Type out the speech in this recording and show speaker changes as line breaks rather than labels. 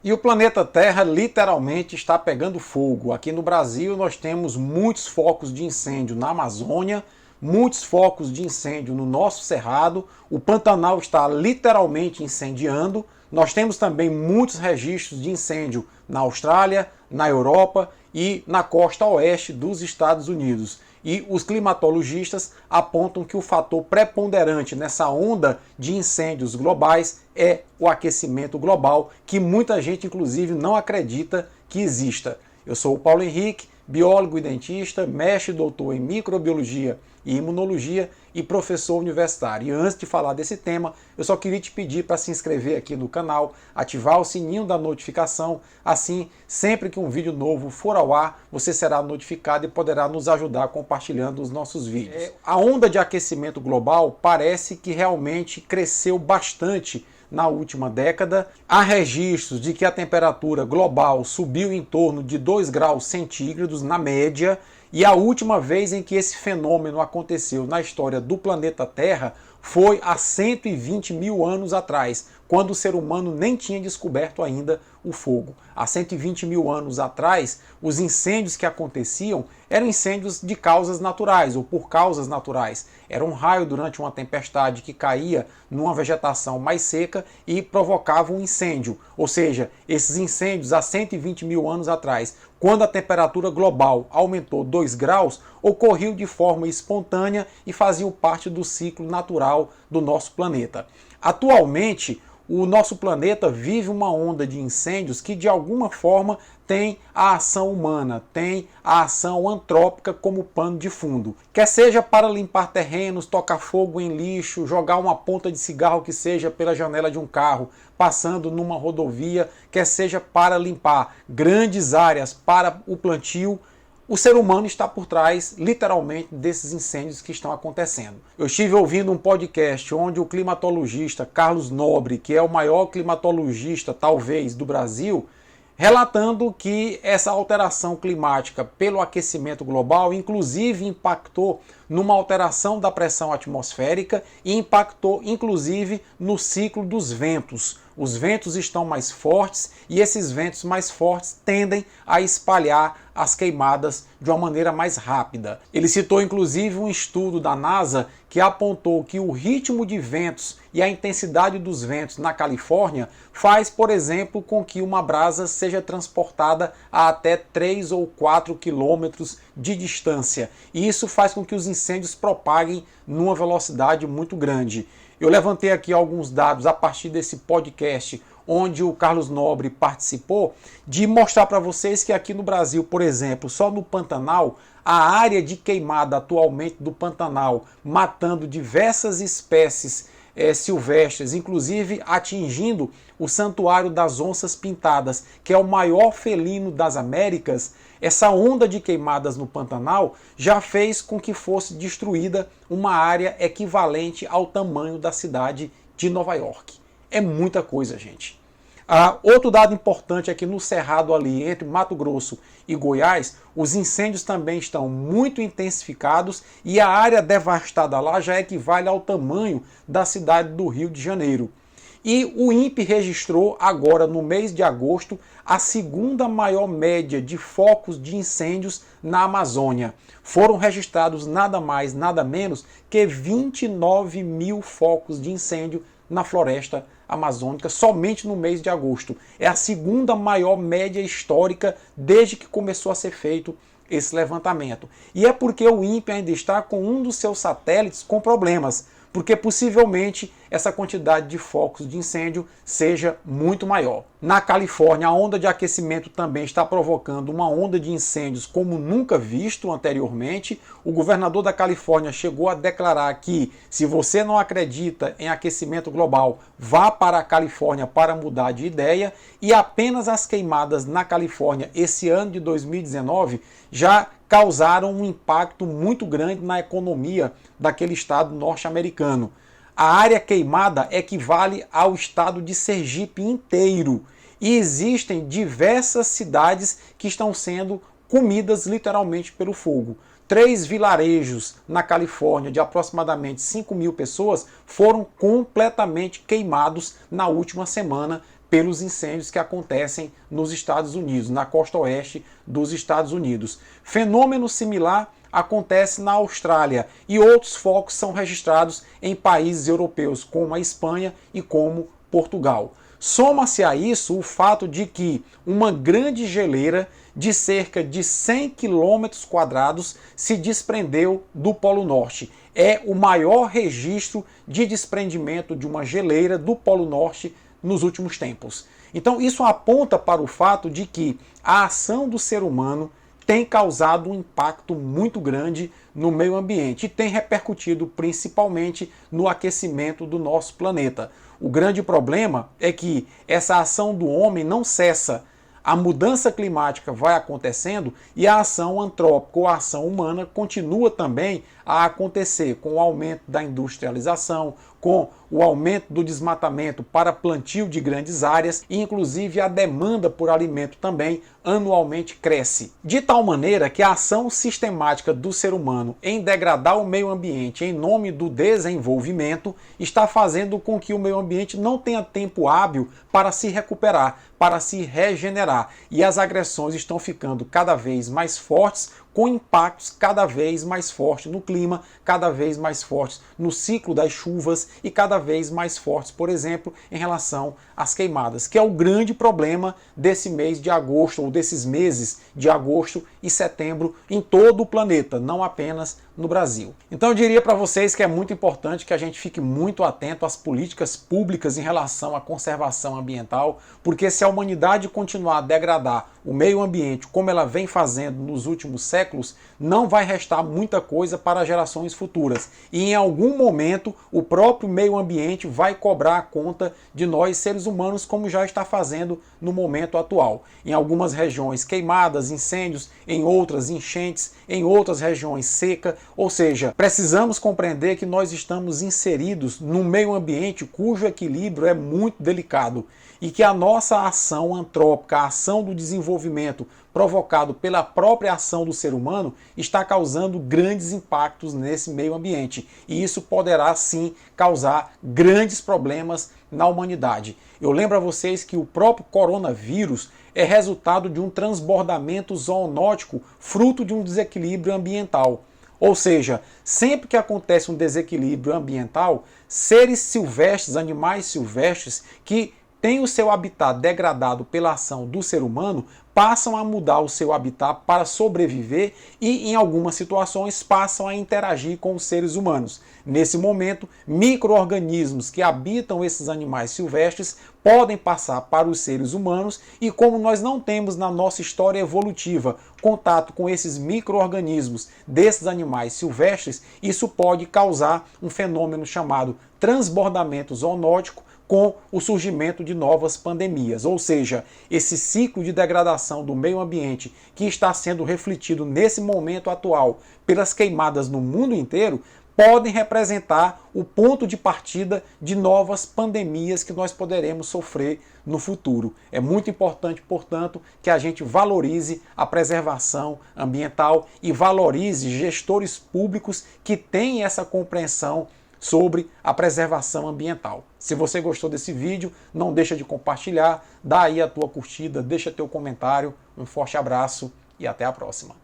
E o planeta Terra literalmente está pegando fogo. Aqui no Brasil nós temos muitos focos de incêndio na Amazônia, muitos focos de incêndio no nosso Cerrado, o Pantanal está literalmente incendiando. Nós temos também muitos registros de incêndio na Austrália, na Europa e na costa oeste dos Estados Unidos. E os climatologistas apontam que o fator preponderante nessa onda de incêndios globais é o aquecimento global, que muita gente, inclusive, não acredita que exista. Eu sou o Paulo Henrique, biólogo e dentista, mestre e doutor em microbiologia e imunologia e professor universitário. E antes de falar desse tema, eu só queria te pedir para se inscrever aqui no canal, ativar o sininho da notificação, assim, sempre que um vídeo novo for ao ar, você será notificado e poderá nos ajudar compartilhando os nossos vídeos. A onda de aquecimento global parece que realmente cresceu bastante na última década. Há registros de que a temperatura global subiu em torno de 2 graus centígrados na média, e a última vez em que esse fenômeno aconteceu na história do planeta Terra foi há 120 mil anos atrás, quando o ser humano nem tinha descoberto ainda o fogo. Há 120 mil anos atrás, os incêndios que aconteciam eram incêndios de causas naturais ou por causas naturais. Era um raio durante uma tempestade que caía numa vegetação mais seca e provocava um incêndio. Ou seja, esses incêndios há 120 mil anos atrás, quando a temperatura global aumentou 2 graus, ocorreu de forma espontânea e faziam parte do ciclo natural do nosso planeta. Atualmente, o nosso planeta vive uma onda de incêndios que de alguma forma tem a ação humana, tem a ação antrópica como pano de fundo. Quer seja para limpar terrenos, tocar fogo em lixo, jogar uma ponta de cigarro que seja pela janela de um carro, passando numa rodovia, quer seja para limpar grandes áreas para o plantio, o ser humano está por trás, literalmente, desses incêndios que estão acontecendo. Eu estive ouvindo um podcast onde o climatologista Carlos Nobre, que é o maior climatologista, talvez, do Brasil, relatando que essa alteração climática pelo aquecimento global, inclusive, impactou numa alteração da pressão atmosférica e impactou, inclusive, no ciclo dos ventos. Os ventos estão mais fortes e esses ventos mais fortes tendem a espalhar as queimadas de uma maneira mais rápida. Ele citou inclusive um estudo da NASA que apontou que o ritmo de ventos e a intensidade dos ventos na Califórnia faz, por exemplo, com que uma brasa seja transportada a até 3 ou 4 quilômetros de distância. E isso faz com que os incêndios propaguem numa velocidade muito grande. Eu levantei aqui alguns dados a partir desse podcast onde o Carlos Nobre participou, de mostrar para vocês que aqui no Brasil, por exemplo, só no Pantanal, a área de queimada atualmente do Pantanal, matando diversas espécies silvestres, inclusive atingindo o Santuário das Onças Pintadas, que é o maior felino das Américas. Essa onda de queimadas no Pantanal já fez com que fosse destruída uma área equivalente ao tamanho da cidade de Nova York. É muita coisa, gente. Outro dado importante é que no Cerrado ali, entre Mato Grosso e Goiás, os incêndios também estão muito intensificados e a área devastada lá já equivale ao tamanho da cidade do Rio de Janeiro. E o INPE registrou agora no mês de agosto a segunda maior média de focos de incêndios na Amazônia. Foram registrados nada mais, nada menos que 29 mil focos de incêndio na floresta amazônica somente no mês de agosto. É a segunda maior média histórica desde que começou a ser feito esse levantamento. E é porque o INPE ainda está com um dos seus satélites com problemas, porque possivelmente essa quantidade de focos de incêndio seja muito maior. Na Califórnia, a onda de aquecimento também está provocando uma onda de incêndios como nunca visto anteriormente. O governador da Califórnia chegou a declarar que, se você não acredita em aquecimento global, vá para a Califórnia para mudar de ideia. E apenas as queimadas na Califórnia esse ano de 2019 já causaram um impacto muito grande na economia daquele estado norte-americano. A área queimada equivale ao estado de Sergipe inteiro. E existem diversas cidades que estão sendo comidas literalmente pelo fogo. 3 vilarejos na Califórnia de aproximadamente 5 mil pessoas foram completamente queimados na última semana. pelos incêndios que acontecem nos Estados Unidos, na costa oeste dos Estados Unidos. Fenômeno similar acontece na Austrália e outros focos são registrados em países europeus como a Espanha e como Portugal. Soma-se a isso o fato de que uma grande geleira de cerca de 100 km² se desprendeu do Polo Norte. É o maior registro de desprendimento de uma geleira do Polo Norte nos últimos tempos. Então isso aponta para o fato de que a ação do ser humano tem causado um impacto muito grande no meio ambiente e tem repercutido principalmente no aquecimento do nosso planeta. O grande problema é que essa ação do homem não cessa. A mudança climática vai acontecendo e a ação antrópica ou a ação humana continua também a acontecer com o aumento da industrialização, com o aumento do desmatamento para plantio de grandes áreas e inclusive a demanda por alimento também anualmente cresce. De tal maneira que a ação sistemática do ser humano em degradar o meio ambiente em nome do desenvolvimento está fazendo com que o meio ambiente não tenha tempo hábil para se recuperar, para se regenerar. E as agressões estão ficando cada vez mais fortes, com impactos cada vez mais fortes no clima, cada vez mais fortes no ciclo das chuvas e cada vez mais fortes, por exemplo, em relação às queimadas, que é o grande problema desse mês de agosto, ou desses meses de agosto e setembro em todo o planeta, não apenas no Brasil. Então eu diria para vocês que é muito importante que a gente fique muito atento às políticas públicas em relação à conservação ambiental, porque se a humanidade continuar a degradar o meio ambiente como ela vem fazendo nos últimos séculos, não vai restar muita coisa para gerações futuras. E em algum momento o próprio meio ambiente vai cobrar a conta de nós seres humanos, como já está fazendo no momento atual. Em algumas regiões queimadas, incêndios, em outras enchentes, em outras regiões seca. Ou seja, precisamos compreender que nós estamos inseridos num meio ambiente cujo equilíbrio é muito delicado e que a nossa ação antrópica, a ação do desenvolvimento provocado pela própria ação do ser humano, está causando grandes impactos nesse meio ambiente. E isso poderá sim causar grandes problemas na humanidade. Eu lembro a vocês que o próprio coronavírus é resultado de um transbordamento zoonótico fruto de um desequilíbrio ambiental. Ou seja, sempre que acontece um desequilíbrio ambiental, seres silvestres, animais silvestres que têm o seu habitat degradado pela ação do ser humano, passam a mudar o seu habitat para sobreviver e, em algumas situações, passam a interagir com os seres humanos. Nesse momento, micro-organismos que habitam esses animais silvestres podem passar para os seres humanos e, como nós não temos na nossa história evolutiva contato com esses micro-organismos desses animais silvestres, isso pode causar um fenômeno chamado transbordamento zoonótico, com o surgimento de novas pandemias. Ou seja, esse ciclo de degradação do meio ambiente que está sendo refletido nesse momento atual pelas queimadas no mundo inteiro podem representar o ponto de partida de novas pandemias que nós poderemos sofrer no futuro. É muito importante, portanto, que a gente valorize a preservação ambiental e valorize gestores públicos que têm essa compreensão sobre a preservação ambiental. Se você gostou desse vídeo, não deixa de compartilhar, dá aí a tua curtida, deixa teu comentário, um forte abraço e até a próxima.